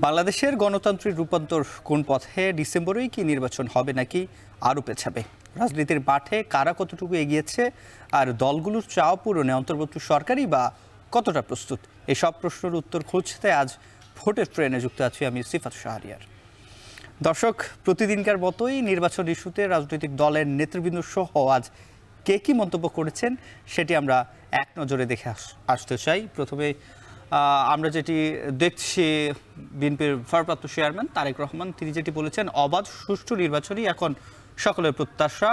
বাংলাদেশের গণতান্ত্রিক রূপান্তর কোন পথে? ডিসেম্বরেই কি নির্বাচন হবে নাকি আরও পেছাবে? রাজনীতির মাঠে কারা কতটুকু এগিয়েছে আর দলগুলোর চাওয়া পূরণে অন্তর্বর্তী সরকারই বা কতটা প্রস্তুত? এসব প্রশ্নের উত্তর খুঁজতে আজ ভোটের ট্রেনে যুক্ত আছি আমি সিফাত শাহরিয়ার। দর্শক, প্রতিদিনকার মতোই নির্বাচন ইস্যুতে রাজনৈতিক দলের নেতৃবৃন্দ সহ আজ কে কী মন্তব্য করেছেন সেটি আমরা এক নজরে দেখে আসতে চাই। প্রথমে আমরা যেটি দেখছি, বিএনপির ভারপ্রাপ্ত চেয়ারম্যান তারেক রহমান তিনি যেটি বলেছেন, অবাধ সুষ্ঠু নির্বাচনই এখন সকলের প্রত্যাশা।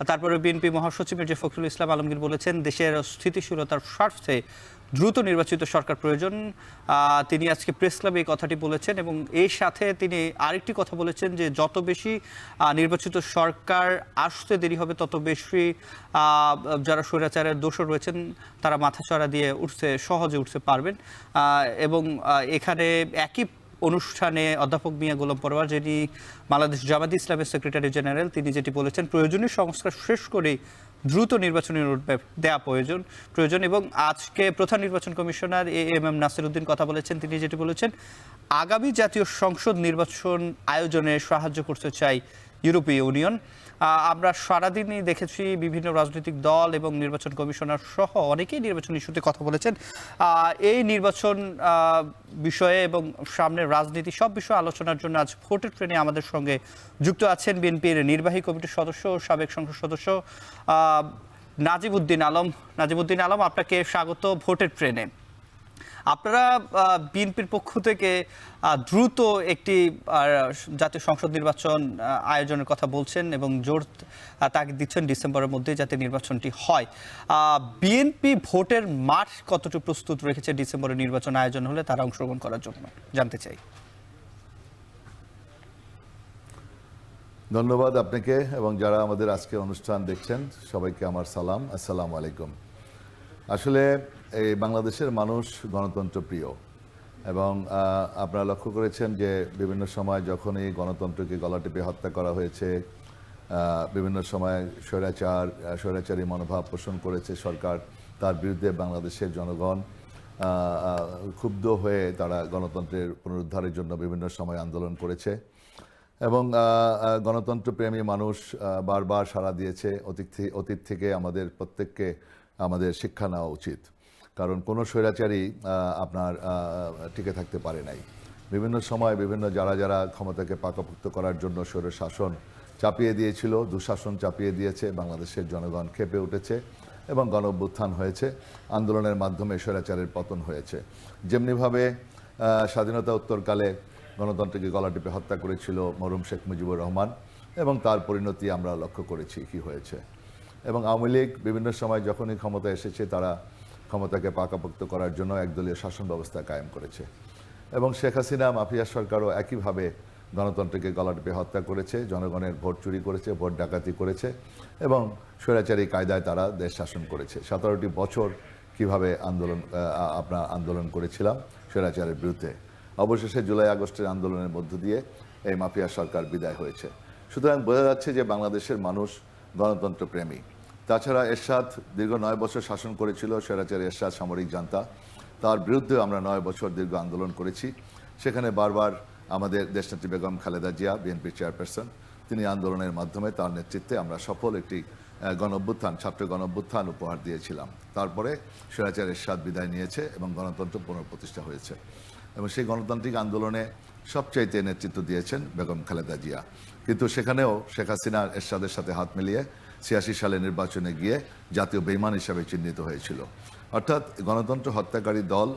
তারপরে বিএনপি মহাসচিব মির্জা ফখরুল ইসলাম আলমগীর বলেছেন, দেশের স্থিতিশীলতার স্বার্থে দ্রুত নির্বাচিত সরকার প্রয়োজন। তিনি আজকে প্রেস ক্লাবে এই কথাটি বলেছেন এবং এর সাথে তিনি আরেকটি কথা বলেছেন যে যত বেশি নির্বাচিত সরকার আসতে দেরি হবে তত বেশি যারা স্বৈরাচারের দোষর রয়েছেন তারা মাথাচড়া দিয়ে সহজে উঠতে পারবেন। এবং এখানে একই অনুষ্ঠানে অধ্যাপক মিয়া গোলাম পরোয়ার, যিনি বাংলাদেশ জামায়াতে ইসলামের সেক্রেটারি জেনারেল, তিনি যেটি বলেছেন, প্রয়োজনীয় সংস্কার শেষ করেই দ্রুত নির্বাচনী রোডম্যাপ দেওয়া প্রয়োজন। এবং আজকে প্রধান নির্বাচন কমিশনার এএমএম নাসির উদ্দিন কথা বলেছেন, তিনি যেটি বলেছেন, আগামী জাতীয় সংসদ নির্বাচন আয়োজনে সাহায্য করতে চাই ইউরোপীয় ইউনিয়ন। আমরা সারাদিনই দেখেছি বিভিন্ন রাজনৈতিক দল এবং নির্বাচন কমিশনার সহ অনেকেই নির্বাচন ইস্যুতে কথা বলেছেন। এই নির্বাচন বিষয়ে এবং সামনের রাজনীতি সব বিষয়ে আলোচনার জন্য আজ ভোটের ট্রেনে আমাদের সঙ্গে যুক্ত আছেন বিএনপির নির্বাহী কমিটির সদস্য ও সাবেক সংসদ সদস্য নাজিমউদ্দিন আলম। আপনাকে স্বাগত ভোটের ট্রেনে। আপনারা বিএনপির পক্ষ থেকে দ্রুত একটি জাতীয় সংসদ নির্বাচন আয়োজনের কথা বলছেন এবং জোর তাগিদ দিচ্ছেন ডিসেম্বরের মধ্যে যাতে নির্বাচনটি হয়। বিএনপি ভোটের মাঠ কতটুকু প্রস্তুত রেখেছে ডিসেম্বরের নির্বাচন আয়োজন হলে তারা অংশগ্রহণ করার জন্য, জানতে চাই। ধন্যবাদ আপনাকে এবং যারা আমাদের আজকে অনুষ্ঠান দেখছেন সবাইকে আমার সালাম, আসসালামু আলাইকুম। আসলে এই বাংলাদেশের মানুষ গণতন্ত্র প্রিয় এবং আপনারা লক্ষ্য করেছেন যে বিভিন্ন সময় যখন এই গণতন্ত্রকে গলা টিপে হত্যা করা হয়েছে, বিভিন্ন সময় স্বৈরাচারী মনোভাব পোষণ করেছে সরকার, তার বিরুদ্ধে বাংলাদেশের জনগণ ক্ষুব্ধ হয়ে তারা গণতন্ত্রের পুনরুদ্ধারের জন্য বিভিন্ন সময় আন্দোলন করেছে এবং গণতন্ত্রপ্রেমী মানুষ বারবার সাড়া দিয়েছে। অতীত থেকে আমাদের প্রত্যেককে আমাদের শিক্ষা নেওয়া উচিত, কারণ কোনো স্বৈরাচারী আপনার টিকে থাকতে পারে নাই। বিভিন্ন সময় যারা ক্ষমতাকে পাকাপোক্ত করার জন্য স্বৈর শাসন চাপিয়ে দিয়েছিল, দুঃশাসন চাপিয়ে দিয়েছে, বাংলাদেশের জনগণ ক্ষেপে উঠেছে এবং গণ অভ্যুত্থান হয়েছে, আন্দোলনের মাধ্যমে স্বৈরাচারের পতন হয়েছে। যেমনিভাবে স্বাধীনতা উত্তরকালে গণতন্ত্রকে গলা টিপে হত্যা করেছিল মরহুম শেখ মুজিবুর রহমান এবং তার পরিণতি আমরা লক্ষ্য করেছি কি হয়েছে। এবং আওয়ামী লীগ বিভিন্ন সময় যখনই ক্ষমতা এসেছে তারা ক্ষমতাকে পাকাপোক্ত করার জন্য একদলীয় শাসন ব্যবস্থা কায়েম করেছে এবং শেখ হাসিনা মাফিয়া সরকারও একইভাবে গণতন্ত্রকে গলা টিপে হত্যা করেছে, জনগণের ভোট চুরি করেছে, ভোট ডাকাতি করেছে এবং স্বৈরাচারী কায়দায় তারা দেশ শাসন করেছে। 17টি বছর কিভাবে আন্দোলন করেছিলাম স্বৈরাচারের বিরুদ্ধে। অবশেষে জুলাই আগস্টের আন্দোলনের মধ্য দিয়ে এই মাফিয়া সরকার বিদায় হয়েছে। সুতরাং বোঝা যাচ্ছে যে বাংলাদেশের মানুষ গণতন্ত্র প্রেমী। তাছাড়া এরশাদ দীর্ঘ 9 বছর শাসন করেছিল, স্বৈরাচারী এরশাদ সামরিক জান্তা, তার বিরুদ্ধে আমরা 9 বছর দীর্ঘ আন্দোলন করেছি। সেখানে বারবার আমাদের দেশনেত্রী বেগম খালেদা জিয়া, বিএনপির চেয়ারপারসন, তিনি আন্দোলনের মাধ্যমে তার নেতৃত্বে আমরা সফল একটি ছাত্র গণ অভ্যুত্থান উপহার দিয়েছিলাম। তারপরে স্বৈরাচারী এরশাদ বিদায় নিয়েছে এবং গণতন্ত্র পুনঃপ্রতিষ্ঠা হয়েছে এবং সেই গণতান্ত্রিক আন্দোলনে সবচাইতে নেতৃত্ব দিয়েছেন বেগম খালেদা জিয়া। কিন্তু সেখানেও শেখ হাসিনা এরশাদের সাথে হাত মিলিয়ে 86 সালে নির্বাচনে গিয়ে জাতীয় বেঈমান হিসাবে চিহ্নিত হয়েছিল। অর্থাৎ গণতন্ত্র হত্যাকারী দল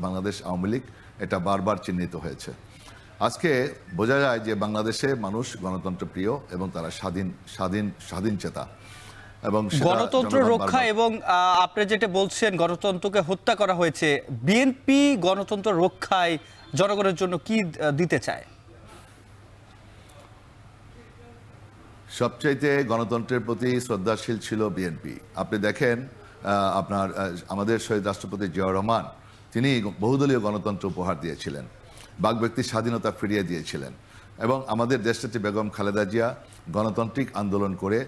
বাংলাদেশ আওয়ামী লীগ এটা বারবার চিহ্নিত হয়েছে। আজকে বোঝা যায় যে বাংলাদেশে মানুষ গণতন্ত্র প্রিয় এবং তারা স্বাধীন চেতা এবং গণতন্ত্র রক্ষা এবং আপনি যেটা বলছেন গণতন্ত্রকে হত্যা করা হয়েছে, বিএনপি গণতন্ত্র রক্ষায় জনগণের জন্য কি দিতে চায়? সবচাইতে গণতন্ত্রের প্রতি শ্রদ্ধাশীল ছিল বিএনপি। আপনি দেখেন আমাদের শহীদ রাষ্ট্রপতি জিয়াউর রহমান তিনি বহুদলীয় গণতন্ত্র উপহার দিয়েছিলেন, বাক ব্যক্তির স্বাধীনতা ফিরিয়ে দিয়েছিলেন এবং আমাদের দেশনেত্রী বেগম খালেদা জিয়া গণতান্ত্রিক আন্দোলন করে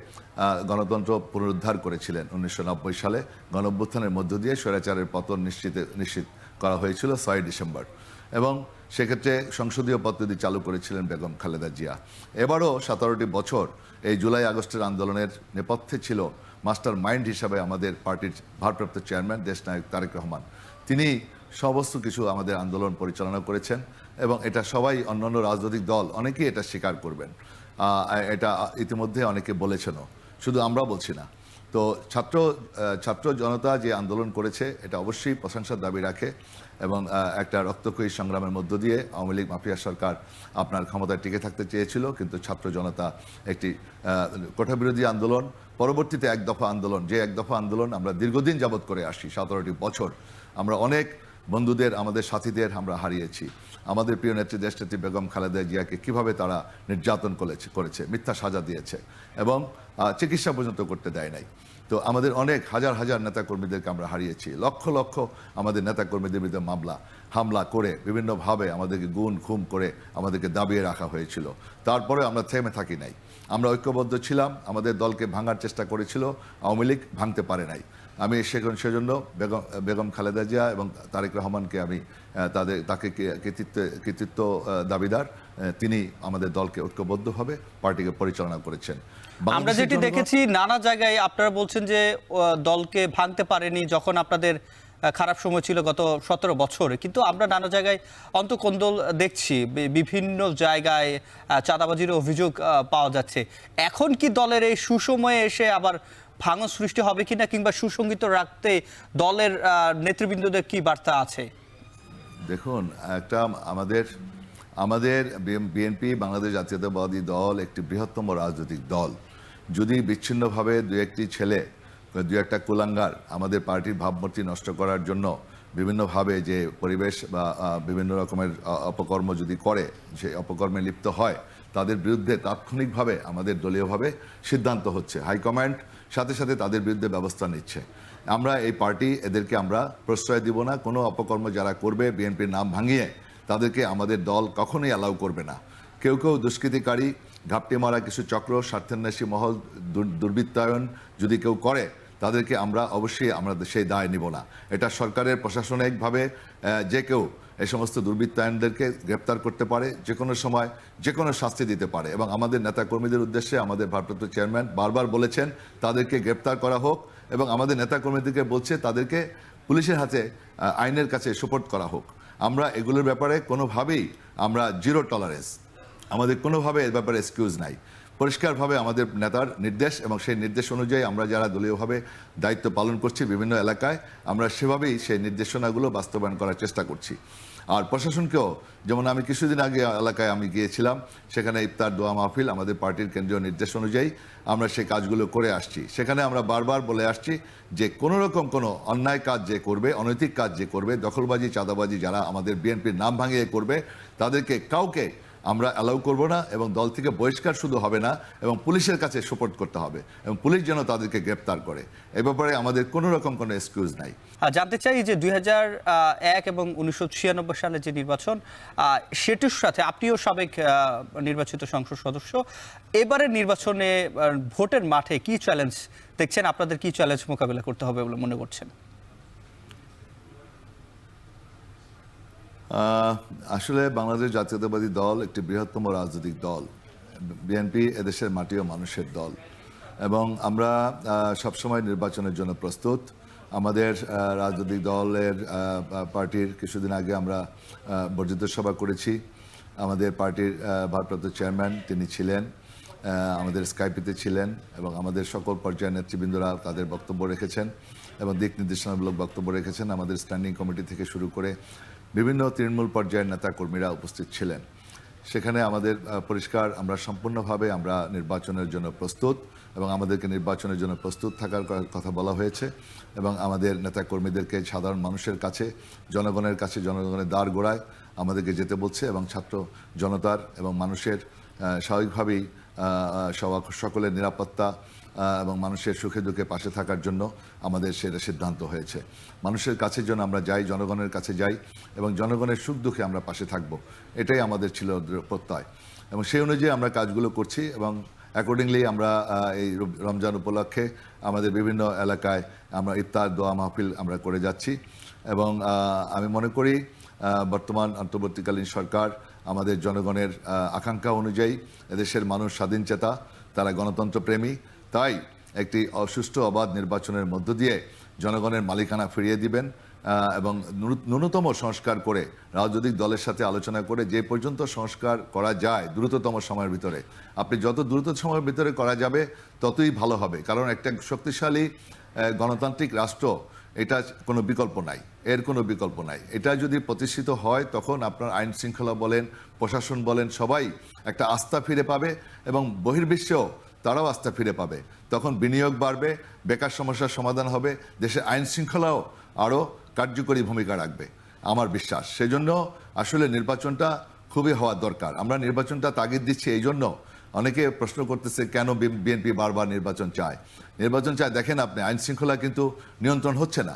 গণতন্ত্র পুনরুদ্ধার করেছিলেন। 1990 সালে গণ অভ্যুত্থানের মধ্য দিয়ে স্বৈরাচারের পতন নিশ্চিত করা হয়েছিল 6 ডিসেম্বর এবং সেক্ষেত্রে সংসদীয় পদ্ধতি চালু করেছিলেন বেগম খালেদা জিয়া। এবারও 17টি বছর এই জুলাই আগস্টের আন্দোলনের নেপথ্যে ছিল মাস্টার মাইন্ড হিসাবে আমাদের পার্টির ভারপ্রাপ্ত চেয়ারম্যান দেশনায়ক তারেক রহমান। তিনি সমস্ত কিছু আমাদের আন্দোলন পরিচালনা করেছেন এবং এটা সবাই অন্যান্য রাজনৈতিক দল অনেকেই এটা স্বীকার করবেন। এটা ইতিমধ্যে অনেকে বলেছেনও, শুধু আমরা বলছি না। তো ছাত্র জনতা যে আন্দোলন করেছে এটা অবশ্যই প্রশংসার দাবি রাখে এবং একটা রক্তক্ষয়ী সংগ্রামের মধ্য দিয়ে আওয়ামী লীগ মাফিয়া সরকার আপনার ক্ষমতায় টিকে থাকতে চেয়েছিল, কিন্তু ছাত্র জনতা একটি কোটাবিরোধী আন্দোলন, পরবর্তীতে এক দফা আন্দোলন, যে এক দফা আন্দোলন আমরা দীর্ঘদিন যাবৎ করে আসছি, 17টি বছর আমরা অনেক বন্ধুদের, আমাদের সাথীদের আমরা হারিয়েছি। আমাদের প্রিয় নেত্রী দেশনেত্রী বেগম খালেদা জিয়াকে কিভাবে তারা নির্যাতন করেছে, মিথ্যা সাজা দিয়েছে এবং চিকিৎসা পর্যন্ত করতে দেয় নাই। তো আমাদের অনেক হাজার হাজার নেতাকর্মীদেরকে আমরা হারিয়েছি, লক্ষ লক্ষ আমাদের নেতাকর্মীদের বিরুদ্ধে হামলা করে বিভিন্নভাবে আমাদেরকে গুম খুম করে আমাদেরকে দাবিয়ে রাখা হয়েছিল। তারপরে আমরা থেমে থাকি নাই, আমরা ঐক্যবদ্ধ ছিলাম, আমাদের দলকে ভাঙার চেষ্টা করেছিল আওয়ামী লীগ, ভাঙতে পারে নাই। আমি সেজন্য বেগম খালেদা জিয়া এবং তারেক রহমানকে আমি তাকে কৃতিত্ব দাবিদার। তিনি আমাদের দলকে ঐক্যবদ্ধভাবে পার্টিকে পরিচালনা করেছেন। আমরা যেটি দেখেছি নানা জায়গায় আপনারা বলছেন যে দলকে ভাঙতে পারেনি যখন আপনাদের খারাপ সময় ছিল গত 17 বছরে, কিন্তু আমরা নানা জায়গায় অন্তকোন্দল দেখছি, বিভিন্ন জায়গায় চাঁদাবাজির অভিযোগ পাওয়া যাচ্ছে। এখন কি দলের এই সুসময়ে এসে আবার ভাঙন সৃষ্টি হবে কিনা, কিংবা সুসংগীত রাখতে দলের নেতৃবৃন্দদের কি বার্তা আছে? দেখুন, একটা আমাদের বিএনপি বাংলাদেশ জাতীয়তাবাদী দল একটি বৃহত্তম রাজনৈতিক দল। যদি বিচ্ছিন্নভাবে দু একটি ছেলে, দু একটা কুলাঙ্গার আমাদের পার্টির ভাবমূর্তি নষ্ট করার জন্য বিভিন্নভাবে যে পরিবেশ বা বিভিন্ন রকমের অপকর্ম যদি করে, সেই অপকর্মে লিপ্ত হয়, তাদের বিরুদ্ধে তাৎক্ষণিকভাবে আমাদের দলীয়ভাবে সিদ্ধান্ত হচ্ছে, হাইকমান্ড সাথে সাথে তাদের বিরুদ্ধে ব্যবস্থা নিচ্ছে। আমরা এই পার্টি এদেরকে আমরা প্রশ্রয় দিব না। কোনো অপকর্ম যারা করবে বিএনপির নাম ভাঙিয়ে, তাদেরকে আমাদের দল কখনোই অ্যালাউ করবে না। কেউ দুষ্কৃতিকারী, ঘাপটি মারা কিছু চক্র, স্বার্থান্বেষী মহল, দুর্বৃত্তায়ন যদি কেউ করে, তাদেরকে আমরা অবশ্যই সেই দায় নিব না। এটা সরকারের প্রশাসনিকভাবে যে কেউ এই সমস্ত দুর্বৃত্তায়নদেরকে গ্রেপ্তার করতে পারে, যে কোনো সময় যে কোনো শাস্তি দিতে পারে। এবং আমাদের নেতাকর্মীদের উদ্দেশ্যে আমাদের ভারপ্রাপ্ত চেয়ারম্যান বারবার বলেছেন তাদেরকে গ্রেপ্তার করা হোক, এবং আমাদের নেতাকর্মীদেরকে বলছে তাদেরকে পুলিশের হাতে, আইনের কাছে সুপোর্ট করা হোক। আমরা এগুলোর ব্যাপারে কোনোভাবেই আমরা জিরো টলারেন্স, আমাদের কোনোভাবে এর ব্যাপারে এক্সকিউজ নাই। পরিষ্কারভাবে আমাদের নেতার নির্দেশ এবং সেই নির্দেশ অনুযায়ী আমরা যারা দলীয়ভাবে দায়িত্ব পালন করছি বিভিন্ন এলাকায়, আমরা সেভাবেই সেই নির্দেশনাগুলো বাস্তবায়ন করার চেষ্টা করছি। আর প্রশাসনকেও, যেমন আমি কিছুদিন আগে এলাকায় আমি গিয়েছিলাম, সেখানে ইফতার দোয়া মাহফিল আমাদের পার্টির কেন্দ্রীয় নির্দেশ অনুযায়ী আমরা সেই কাজগুলো করে আসছি। সেখানে আমরা বারবার বলে আসছি যে কোনো রকম কোনো অন্যায় কাজ যে করবে, অনৈতিক কাজ যে করবে, দখলবাজি চাঁদাবাজি যারা আমাদের বিএনপির নাম ভাঙিয়ে করবে, তাদেরকে কাউকে আমরা অ্যালাউ করব না, এবং দল থেকে বহিষ্কার শুধু হবে না, এবং পুলিশের কাছে সুপোর্ট করতে হবে, এবং পুলিশ যেন তাদেরকে গ্রেপ্তার করে। এ ব্যাপারে আমাদের কোনো রকম কোনো এক্সকিউজ নাই। জানতে চাই যে 2001 এবং 1996 সালে যে নির্বাচন, সেটির সাথে আপনিও সাবেক নির্বাচিত সংসদ সদস্য, এবারের নির্বাচনে ভোটের মাঠে কি চ্যালেঞ্জ দেখছেন, আপনাদের কি চ্যালেঞ্জ মোকাবিলা করতে হবে বলে মনে করছেন? আসলে বাংলাদেশ জাতীয়তাবাদী দল একটি বৃহত্তম রাজনৈতিক দল। বিএনপি এদেশের মাটি ও মানুষের দল, এবং আমরা সবসময় নির্বাচনের জন্য প্রস্তুত। আমাদের রাজনৈতিক দলের পার্টির কিছুদিন আগে আমরা বর্ধিত সভা করেছি। আমাদের পার্টির ভারপ্রাপ্ত চেয়ারম্যান তিনি ছিলেন, আমাদের স্কাইপিতে ছিলেন, এবং আমাদের সকল পর্যায়ের নেতৃবৃন্দরা তাদের বক্তব্য রেখেছেন এবং দিক নির্দেশনামূলক বক্তব্য রেখেছেন। আমাদের স্ট্যান্ডিং কমিটি থেকে শুরু করে বিভিন্ন তৃণমূল পর্যায়ের নেতাকর্মীরা উপস্থিত ছিলেন। সেখানে আমাদের পরিষ্কার, আমরা সম্পূর্ণভাবে আমরা নির্বাচনের জন্য প্রস্তুত, এবং আমাদেরকে নির্বাচনের জন্য প্রস্তুত থাকার কথা বলা হয়েছে। এবং আমাদের নেতাকর্মীদেরকে সাধারণ মানুষের কাছে, জনগণের কাছে, জনগণের দ্বার গোড়ায় আমাদেরকে যেতে বলছে, এবং ছাত্র জনতার এবং মানুষের স্বাভাবিকভাবেই সকলের নিরাপত্তা এবং মানুষের সুখে দুঃখে পাশে থাকার জন্য আমাদের সেটা সিদ্ধান্ত হয়েছে। মানুষের কাছে যেন আমরা যাই, জনগণের কাছে যাই, এবং জনগণের সুখ দুঃখে আমরা পাশে থাকব, এটাই আমাদের ছিল প্রত্যয়। এবং সেই অনুযায়ী আমরা কাজগুলো করছি, এবং অ্যাকর্ডিংলি আমরা এই রমজান উপলক্ষে আমাদের বিভিন্ন এলাকায় আমরা ইফতার দোয়া মাহফিল আমরা করে যাচ্ছি। এবং আমি মনে করি বর্তমান অন্তর্বর্তীকালীন সরকার আমাদের জনগণের আকাঙ্ক্ষা অনুযায়ী এদেশের মানুষ স্বাধীনচেতা, তারা গণতন্ত্রপ্রেমী, তাই একটি সুষ্ঠু অবাধ নির্বাচনের মধ্য দিয়ে জনগণের মালিকানা ফিরিয়ে দিবেন এবং ন্যূনতম সংস্কার করে রাজনৈতিক দলের সাথে আলোচনা করে যে পর্যন্ত সংস্কার করা যায় দ্রুততম সময়ের ভিতরে, আপনি যত দ্রুত সময়ের ভিতরে করা যাবে ততই ভালো হবে। কারণ একটা শক্তিশালী গণতান্ত্রিক রাষ্ট্র, এটা কোনো বিকল্প নাই, এর কোনো বিকল্প নাই। এটা যদি প্রতিষ্ঠিত হয় তখন আপনার আইন শৃঙ্খলা বলেন, প্রশাসন বলেন, সবাই একটা আস্থা ফিরে পাবে এবং বহির্বিশ্বেও তারাও আস্থা ফিরে পাবে। তখন বিনিয়োগ বাড়বে, বেকার সমস্যার সমাধান হবে, দেশের আইন শৃঙ্খলাও আরও কার্যকরী ভূমিকা রাখবে আমার বিশ্বাস। সেজন্য আসলে নির্বাচনটা খুবই হওয়া দরকার। আমরা নির্বাচনটা তাগিদ দিচ্ছি এই জন্য, অনেকে প্রশ্ন করতেছে কেন বিএনপি বারবার নির্বাচন চায়। নির্বাচন চায়, দেখেন আপনি আইন শৃঙ্খলা কিন্তু নিয়ন্ত্রণ হচ্ছে না।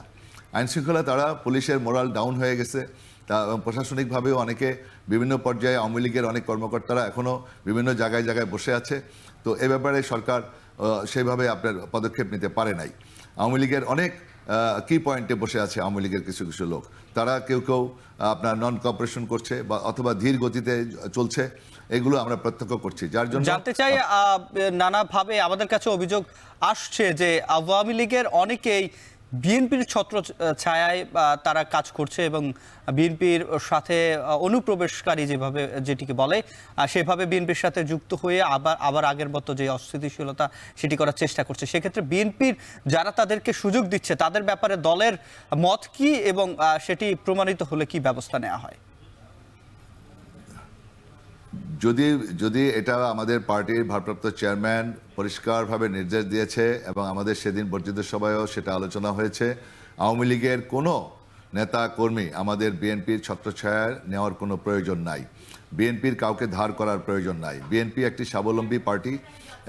আইন শৃঙ্খলা তারা পুলিশের মোরাল ডাউন হয়ে গেছে, তা প্রশাসনিকভাবেও অনেকে বিভিন্ন পর্যায়ে আওয়ামী লীগের অনেক কর্মকর্তারা এখনও বিভিন্ন জায়গায় জায়গায় বসে আছে। তো এ ব্যাপারে সরকার সেইভাবে আপনার পদক্ষেপ নিতে পারে নাই। আওয়ামী লীগের অনেক কি পয়েন্টে বসে আছে আওয়ামী লীগের কিছু কিছু লোক, তারা কেউ কেউ আপনার নন কোঅপারেশন করছে বা অথবা ধীর গতিতে চলছে, এগুলো আমরা প্রত্যক্ষ করছি। যার জন্য জানতে চাই, নানাভাবে আমাদের কাছে অভিযোগ আসছে যে আওয়ামী লীগের অনেকেই বিএনপির ছত্র ছায়ায় তারা কাজ করছে এবং বিএনপির সাথে অনুপ্রবেশকারী যেভাবে যেটিকে বলে সেভাবে বিএনপির সাথে যুক্ত হয়ে আবার আগের মতো যে অস্থিতিশীলতা সেটি করার চেষ্টা করছে। সেক্ষেত্রে বিএনপির যারা তাদেরকে সুযোগ দিচ্ছে তাদের ব্যাপারে দলের মত কি এবং সেটি প্রমাণিত হলে কি ব্যবস্থা নেওয়া হয়? যদি এটা আমাদের পার্টির ভারপ্রাপ্ত চেয়ারম্যান পরিষ্কারভাবে নির্দেশ দিয়েছে এবং আমাদের সেদিন বর্ধিত সভায়ও সেটা আলোচনা হয়েছে, আওয়ামী লীগের কোনো নেতা কর্মী আমাদের বিএনপির ছত্রছায়ায় নেওয়ার কোনো প্রয়োজন নাই, বিএনপির কাউকে ধার করার প্রয়োজন নাই। বিএনপি একটি স্বাবলম্বী পার্টি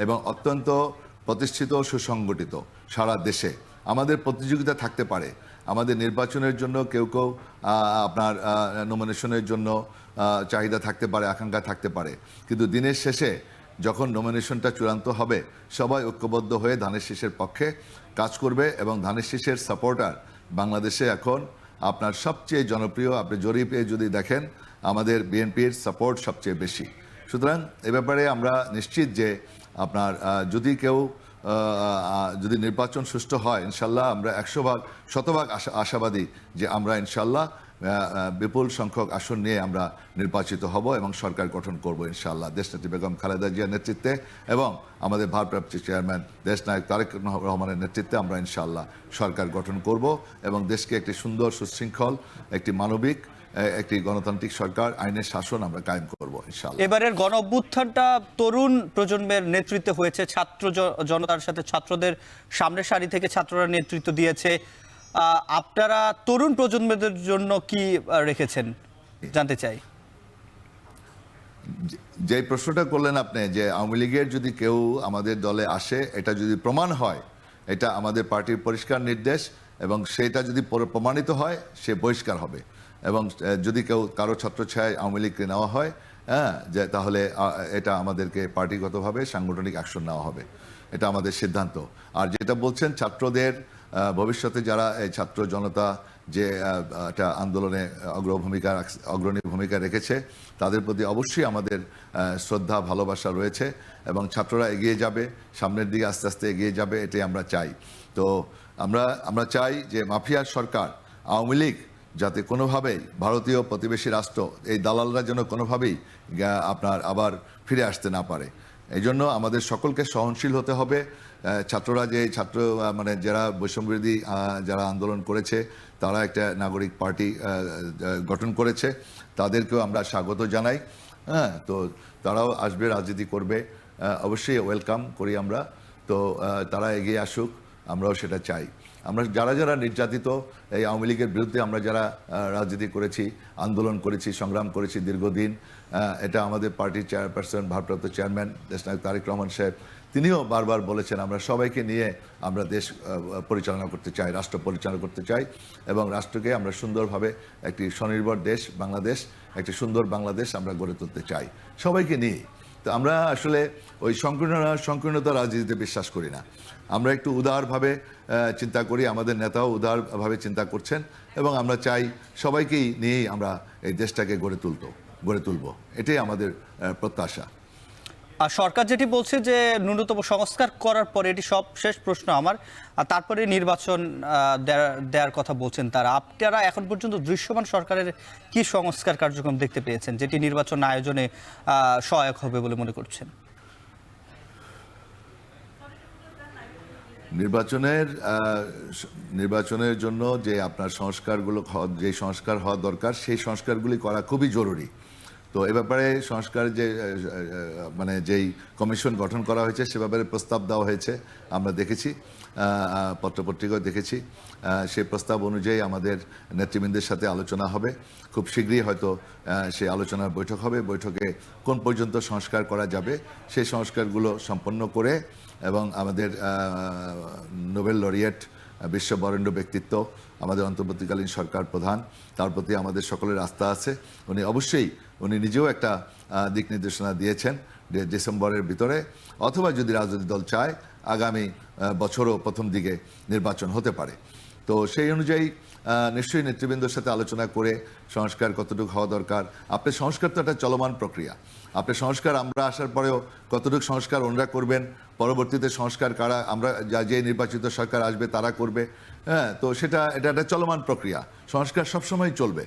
এবং অত্যন্ত প্রতিষ্ঠিত সুসংগঠিত সারা দেশে। আমাদের প্রতিযোগিতা থাকতে পারে, আমাদের নির্বাচনের জন্য কেউ কেউ আপনার নমিনেশনের জন্য চাহিদা থাকতে পারে, আকাঙ্ক্ষা থাকতে পারে, কিন্তু দিনের শেষে যখন নমিনেশনটা চূড়ান্ত হবে সবাই ঐক্যবদ্ধ হয়ে ধানের শীষের পক্ষে কাজ করবে এবং ধানের শীষের সাপোর্টার বাংলাদেশে এখন আপনার সবচেয়ে জনপ্রিয়। আপনি জরিপে যদি দেখেন আমাদের বিএনপির সাপোর্ট সবচেয়ে বেশি। সুতরাং এ ব্যাপারে আমরা নিশ্চিত যে আপনার যদি নির্বাচন সুষ্ঠু হয় ইনশাল্লাহ আমরা 100% আশাবাদী যে আমরা ইনশাল্লাহ বিপুল সংখ্যক আসন নিয়ে আমরা নির্বাচিত হব এবং সরকার গঠন করব ইনশাআল্লাহ দেশনেত্রী বেগম খালেদা জিয়ার নেতৃত্বে এবং আমাদের ভারপ্রাপ্ত চেয়ারম্যান দেশনায়ক তারেক রহমানের নেতৃত্বে আমরা ইনশাআল্লাহ সরকার গঠন করব এবং দেশকে একটি সুন্দর সুশৃঙ্খল একটি মানবিক একটি গণতান্ত্রিক সরকার আইনের শাসন আমরা কায়েম করব ইনশাআল্লাহ। এবারের গণ অভ্যুত্থানটা তরুণ প্রজন্মের নেতৃত্বে হয়েছে, ছাত্র জনতার সাথে ছাত্রদের সামনের সারি থেকে ছাত্ররা নেতৃত্ব দিয়েছে। আপনারা তরুণ প্রজন্মের জন্য কি রেখেছেন জানতে চাই। যে প্রশ্নটা করলেন আপনি যে আওয়ামী লীগের যদি কেউ আমাদের দলে আসে, এটা যদি প্রমাণ হয়, এটা আমাদের পার্টির পরিষ্কার নির্দেশ এবং সেটা যদি প্রমাণিত হয় সে বহিষ্কার হবে এবং যদি কারো ছত্রছায়ায় আওয়ামী লীগকে নেওয়া হয় যে তাহলে এটা আমাদেরকে পার্টিগতভাবে সাংগঠনিক অ্যাকশন নেওয়া হবে, এটা আমাদের সিদ্ধান্ত। আর যেটা বলছেন ছাত্রদের ভবিষ্যতে যারা এই ছাত্র জনতা যে একটা আন্দোলনে অগ্রণী ভূমিকা রেখেছে তাদের প্রতি অবশ্যই আমাদের শ্রদ্ধা ভালোবাসা রয়েছে এবং ছাত্ররা এগিয়ে যাবে, সামনের দিকে আস্তে আস্তে এগিয়ে যাবে, এটাই আমরা চাই। তো আমরা চাই যে মাফিয়ার সরকার আওয়ামী লীগ যাতে কোনোভাবেই ভারতীয় প্রতিবেশী রাষ্ট্র এই দালালরা যেন কোনোভাবেই আপনার আবার ফিরে আসতে না পারে। এই জন্য আমাদের সকলকে সহনশীল হতে হবে। ছাত্ররা যে মানে যারা বৈষম্যবিরোধী যারা আন্দোলন করেছে তারা একটা নাগরিক পার্টি গঠন করেছে, তাদেরকেও আমরা স্বাগত জানাই। তো তারাও আসবে, রাজনীতি করবে, অবশ্যই ওয়েলকাম করি আমরা। তো তারা এগিয়ে আসুক, আমরাও সেটা চাই। আমরা যারা নির্যাতিত এই আওয়ামী লীগের বিরুদ্ধে আমরা যারা রাজনীতি করেছি, আন্দোলন করেছি, সংগ্রাম করেছি দীর্ঘদিন, এটা আমাদের পার্টির চেয়ারপারসন ভারপ্রাপ্ত চেয়ারম্যান দেশনায়ক তারেক রহমান সাহেব তিনিও বারবার বলেছেন আমরা সবাইকে নিয়ে আমরা দেশ পরিচালনা করতে চাই, রাষ্ট্র পরিচালনা করতে চাই এবং রাষ্ট্রকে আমরা সুন্দরভাবে একটি স্বনির্ভর দেশ বাংলাদেশ, একটি সুন্দর বাংলাদেশ আমরা গড়ে তুলতে চাই সবাইকে নিয়ে। তো আমরা আসলে ওই সংকীর্ণতা রাজনীতিতে বিশ্বাস করি না। আমরা একটু উদারভাবে চিন্তা করি, আমাদের নেতাও উদারভাবে চিন্তা করছেন, এবং আমরা চাই সবাইকেই নিয়েই আমরা এই দেশটাকে গড়ে তুলব, এটাই আমাদের প্রত্যাশা। আর সরকার যেটি বলছে যে ন্যূনতম সংস্কার করার পরে, এটি সব শেষ প্রশ্ন আমার, আর তারপরে নির্বাচন দেওয়ার কথা বলছেন তারা। আপনারা এখন পর্যন্ত দৃশ্যমান সরকারের কি সংস্কার কার্যক্রম দেখতে পেয়েছেন যেটি নির্বাচন আয়োজনে সহায়ক হবে বলে মনে করছেন? নির্বাচনের জন্য যে আপনার যে সংস্কার হওয়া দরকার, সেই সংস্কারগুলি করা খুবই জরুরি। তো এ ব্যাপারে যেই কমিশন গঠন করা হয়েছে সে ব্যাপারে প্রস্তাব দেওয়া হয়েছে, আমরা দেখেছি, পত্রপত্রিকায় দেখেছি। সেই প্রস্তাব অনুযায়ী আমাদের নেতৃবৃন্দের সাথে আলোচনা হবে, খুব শীঘ্রই হয়তো সেই আলোচনার বৈঠক হবে। বৈঠকে কোন পর্যন্ত সংস্কার করা যাবে সেই সংস্কারগুলো সম্পন্ন করে, এবং আমাদের নোবেল লরিয়েট বিশ্ববরেণ্য ব্যক্তিত্ব, আমাদের অন্তর্বর্তীকালীন সরকার প্রধান, তার প্রতি আমাদের সকলের আস্থা আছে। উনি নিজেও একটা দিক নির্দেশনা দিয়েছেন ডিসেম্বরের ভিতরে, অথবা যদি রাজনৈতিক দল চায় আগামী বছরও প্রথম দিকে নির্বাচন হতে পারে। তো সেই অনুযায়ী নিশ্চয়ই নেতৃবৃন্দের সাথে আলোচনা করে সংস্কার কতটুকু হওয়া দরকার। আপনার সংস্কার তো একটা চলমান প্রক্রিয়া। আপনার সংস্কার আমরা আসার পরেও কতটুকু সংস্কার ওনারা করবেন, পরবর্তীতে সংস্কার আমরা যে নির্বাচিত সরকার আসবে তারা করবে। হ্যাঁ, তো এটা একটা চলমান প্রক্রিয়া। সংস্কার সবসময় চলবে,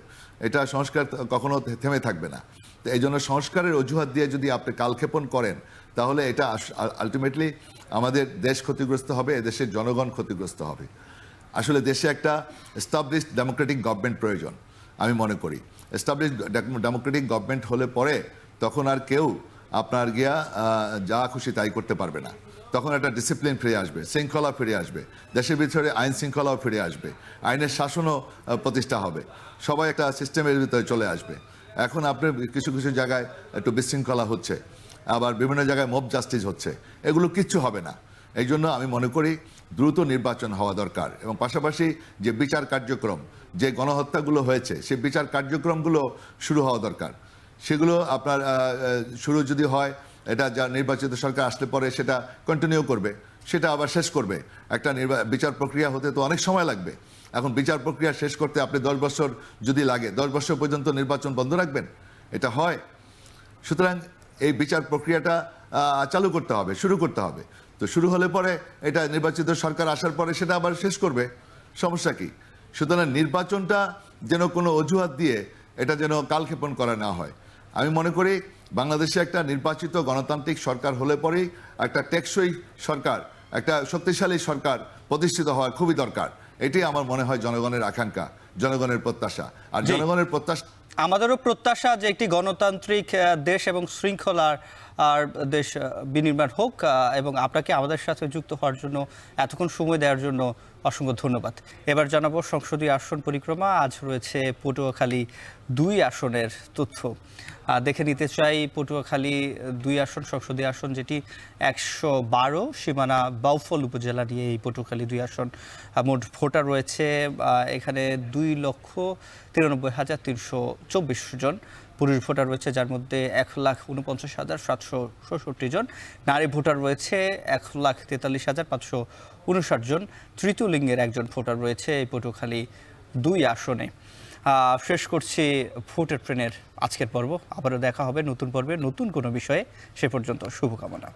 এটা সংস্কার কখনো থেমে থাকবে না। তো এই জন্য সংস্কারের অজুহাত দিয়ে যদি আপনি কালক্ষেপণ করেন, তাহলে এটা আলটিমেটলি আমাদের দেশ ক্ষতিগ্রস্ত হবে, এদেশের জনগণ ক্ষতিগ্রস্ত হবে। আসলে দেশে একটা এস্টাবলিশড ডেমোক্রেটিক গভর্নমেন্ট প্রয়োজন, আমি মনে করি। এস্টাবলিশড ডেমোক্রেটিক গভর্নমেন্ট হলে পরে তখন আর কেউ আপনার যা খুশি তাই করতে পারবে না। তখন একটা ডিসিপ্লিন ফিরে আসবে, শৃঙ্খলা ফিরে আসবে, দেশের ভিতরে আইন শৃঙ্খলাও ফিরে আসবে, আইনের শাসনও প্রতিষ্ঠা হবে, সবাই একটা সিস্টেমের ভিতরে চলে আসবে। এখন আপনার কিছু কিছু জায়গায় একটু বিশৃঙ্খলা হচ্ছে, আবার বিভিন্ন জায়গায় মব জাস্টিস হচ্ছে, এগুলো কিচ্ছু হবে না। এই জন্য আমি মনে করি দ্রুত নির্বাচন হওয়া দরকার, এবং পাশাপাশি যে বিচার কার্যক্রম, যে গণহত্যাগুলো হয়েছে সেই বিচার কার্যক্রমগুলো শুরু হওয়া দরকার। সেগুলো আপনার শুরু যদি হয়, এটা যা নির্বাচিত সরকার আসলে পরে সেটা কন্টিনিউ করবে, সেটা আবার শেষ করবে। একটা বিচার প্রক্রিয়া হতে তো অনেক সময় লাগবে। এখন বিচার প্রক্রিয়া শেষ করতে আপনি 10 বছর যদি লাগে, 10 বছর পর্যন্ত নির্বাচন বন্ধ রাখবেন? এটা হয়? সুতরাং এই বিচার প্রক্রিয়াটা চালু করতে হবে, শুরু করতে হবে। তো শুরু হলে পরে এটা নির্বাচিত সরকার আসার পরে সেটা আবার শেষ করবে, সমস্যা কি? সুতরাং নির্বাচনটা যেন কোনো অজুহাত দিয়ে এটা যেন কালক্ষেপণ করা না হয়। আমি মনে করি বাংলাদেশে একটা নির্বাচিত গণতান্ত্রিক সরকার হলে পরেই একটা টেকসই সরকার, একটা শক্তিশালী সরকার প্রতিষ্ঠিত হওয়া খুবই দরকার। এটাই আমার মনে হয় জনগণের আকাঙ্ক্ষা, জনগণের প্রত্যাশা। আর জনগণের প্রত্যাশা, আমাদেরও প্রত্যাশা যে একটি গণতান্ত্রিক দেশ এবং শৃঙ্খলার আর দেশ বিনির্মাণ হোক। এবং আপনাকে আমাদের সাথে যুক্ত হওয়ার জন্য, এতক্ষণ সময় দেওয়ার জন্য অসংখ্য ধন্যবাদ। এবার জানাবো সংসদীয় আসন পরিক্রমা। আজ রয়েছে পটুয়াখালী 2 আসনের তথ্য। দেখে নিতে চাই পটুয়াখালী 2 আসন, সংসদীয় আসন যেটি 112, সীমানা বাউফল উপজেলা নিয়ে এই পটুয়াখালী 2 আসন। মোট ভোটার রয়েছে এখানে 2,93,324 জন। পুরুষ ভোটার রয়েছে যার মধ্যে 1,49,767 জন। নারী ভোটার রয়েছে 1,43,559 জন। তৃতীয় লিঙ্গের একজন ভোটার রয়েছে এই পটুয়াখালী 2 আসনে। শেষ করছি ভোটের ট্রেনের আজকের পর্ব। আবারও দেখা হবে নতুন পর্বে নতুন কোনো বিষয়ে। সে পর্যন্ত শুভকামনা।